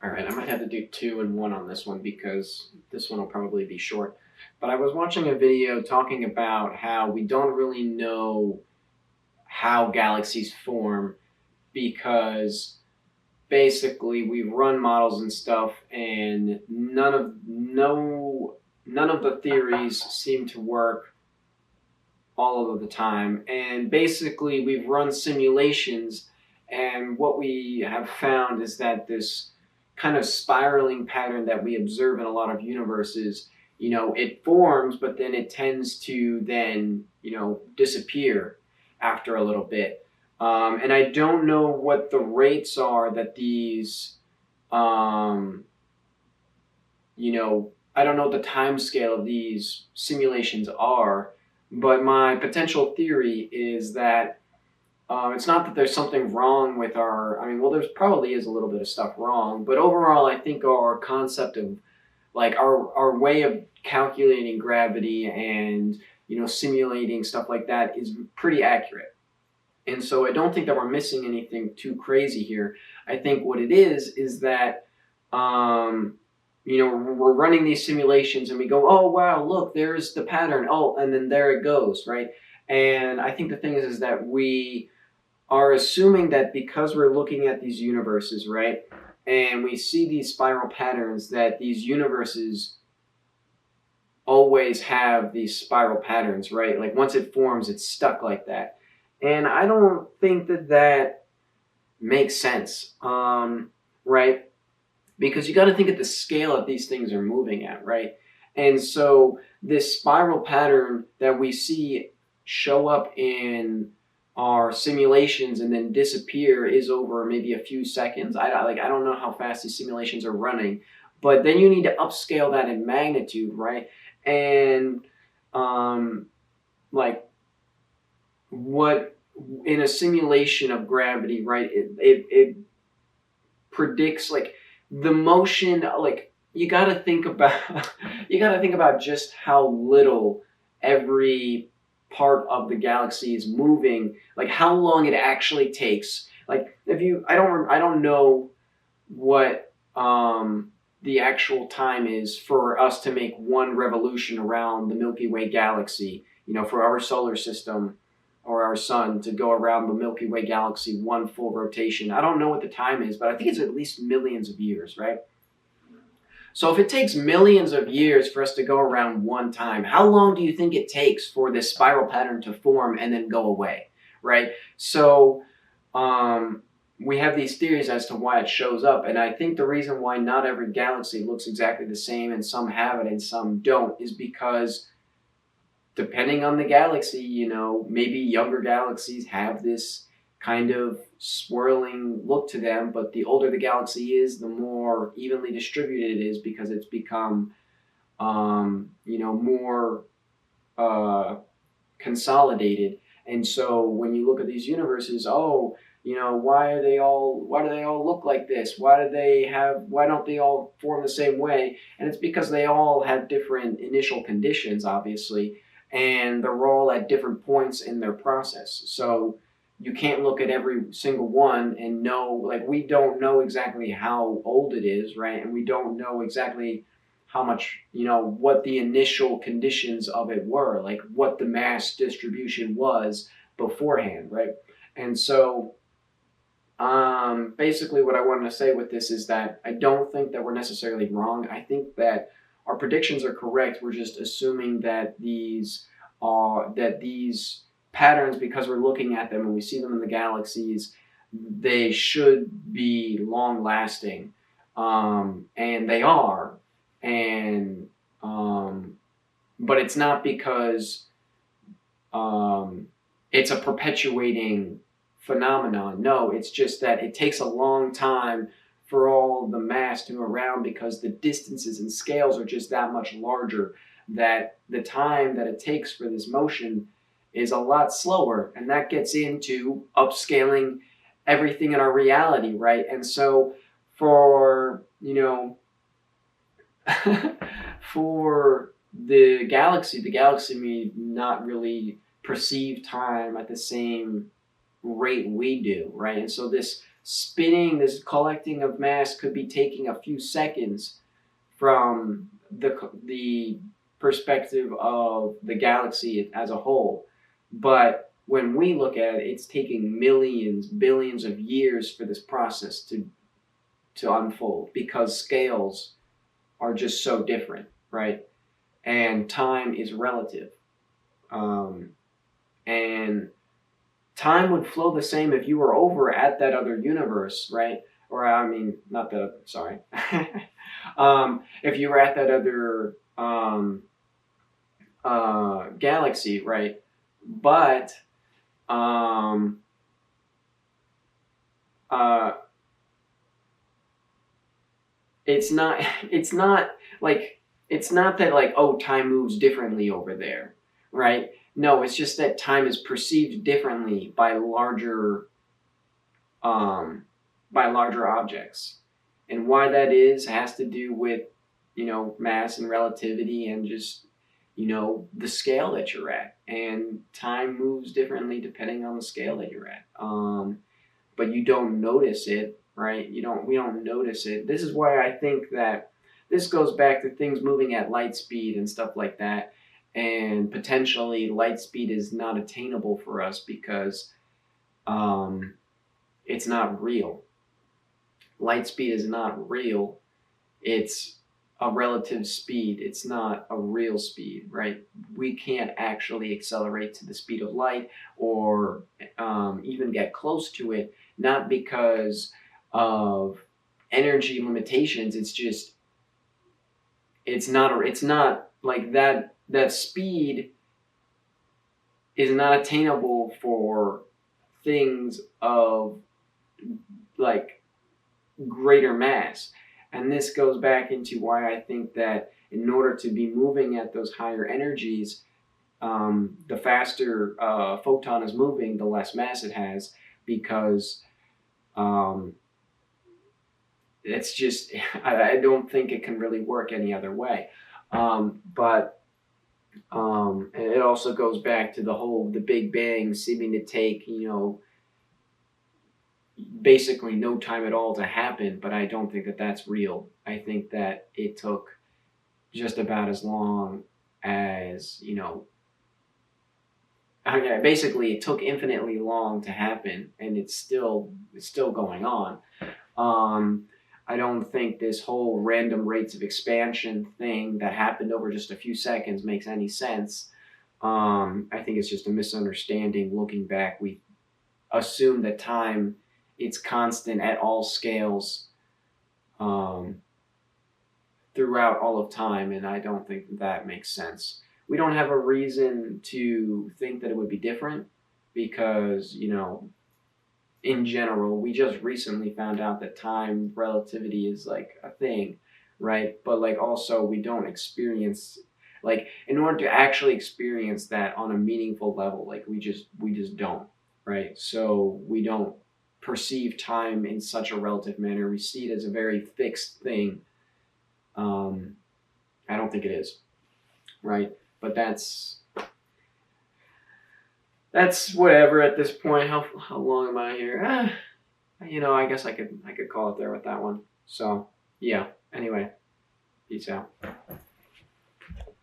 All right, I might have to do two and one on this one because this one will probably be short. But I was watching a video talking about how we don't really know how galaxies form because basically we run models and stuff and none of the theories seem to work all of the time. And basically we've run simulations, and what we have found is that this kind of spiraling pattern that we observe in a lot of universes, it forms, but then it tends to then, disappear after a little bit. And I don't know what the rates are that these, um, I don't know what the time scale of these simulations are, but my potential theory is that it's not that there's something wrong with well, there's probably is a little bit of stuff wrong, but overall, I think our concept of like our way of calculating gravity and simulating stuff like that is pretty accurate. And so I don't think that we're missing anything too crazy here. I think what it is that um, we're running these simulations and we go, oh wow, look, there's the pattern. Oh, and then there it goes, right? And I think the thing is that we are assuming that because we're looking at these universes, right, and we see these spiral patterns, that these universes always have these spiral patterns, right? Like once it forms, it's stuck like that. And I don't think that that makes sense, right? Because you got to think at the scale that these things are moving at, right? And so this spiral pattern that we see show up in our simulations and then disappear is over maybe a few seconds. I don't know how fast these simulations are running, but then you need to upscale that in magnitude, right? And like what in a simulation of gravity, right? It predicts like the motion. Like you got to think about you got to think about just how little every part of the galaxy is moving, like how long it actually takes. Like if you I don't know what the actual time is for us to make one revolution around the Milky Way galaxy, for our solar system or our sun to go around the Milky Way galaxy one full rotation. I don't know what the time is, but I think it's at least millions of years, right? So if it takes millions of years for us to go around one time, how long do you think it takes for this spiral pattern to form and then go away, right? So we have these theories as to why it shows up, and I think the reason why not every galaxy looks exactly the same and some have it and some don't is because depending on the galaxy, maybe younger galaxies have this kind of swirling look to them, but the older the galaxy is, the more evenly distributed it is because it's become, more consolidated. And so when you look at these universes, why do they all look like this? Why don't they all form the same way? And it's because they all have different initial conditions, obviously, and they're all at different points in their process. So you can't look at every single one and know, like, we don't know exactly how old it is, right? And we don't know exactly how much, what the initial conditions of it were, like what the mass distribution was beforehand, right? And so basically what I wanted to say with this is that I don't think that we're necessarily wrong. I think that our predictions are correct. We're just assuming that these patterns, because we're looking at them and we see them in the galaxies, they should be long lasting, and they are. And but it's not because it's a perpetuating phenomenon. No, it's just that it takes a long time for all the mass to move around because the distances and scales are just that much larger, that the time that it takes for this motion is a lot slower, and that gets into upscaling everything in our reality, right? And so for for the galaxy may not really perceive time at the same rate we do, right? And so this spinning, this collecting of mass could be taking a few seconds from the perspective of the galaxy as a whole. But when we look at it, it's taking millions, billions of years for this process to unfold because scales are just so different, right? And time is relative. And time would flow the same if you were over at that other universe, right? Or I mean, not the sorry. If you were at that other galaxy, right? But um, uh, it's not. It's not like it's not that like oh time moves differently over there, right? No, it's just that time is perceived differently um, by larger objects. And why that is has to do with, mass and relativity and just, the scale that you're at. And time moves differently depending on the scale that you're at. But you don't notice it, right? We don't notice it. This is why I think that this goes back to things moving at light speed and stuff like that. And potentially light speed is not attainable for us because it's not real. Light speed is not real. It's a relative speed. It's not a real speed, right? We can't actually accelerate to the speed of light or even get close to it, not because of energy limitations. It's just, it's not like that. That speed is not attainable for things of like greater mass. And this goes back into why I think that in order to be moving at those higher energies, the faster a photon is moving, the less mass it has, because it's just, I don't think it can really work any other way. But and it also goes back to the Big Bang seeming to take, basically no time at all to happen, but I don't think that that's real. I think that it took just about as long as, basically it took infinitely long to happen, and it's still going on. I don't think this whole random rates of expansion thing that happened over just a few seconds makes any sense. I think it's just a misunderstanding. Looking back, we assume that time, it's constant at all scales throughout all of time, and I don't think that makes sense. We don't have a reason to think that it would be different because, in general, we just recently found out that time relativity is like a thing, right? But like also we don't experience, like, in order to actually experience that on a meaningful level, like we just don't, right? So we don't perceive time in such a relative manner. We see it as a very fixed thing. I don't think it is, right? But that's whatever at this point. How long am I here? I guess I could call it there with that one. So yeah. Anyway, peace out.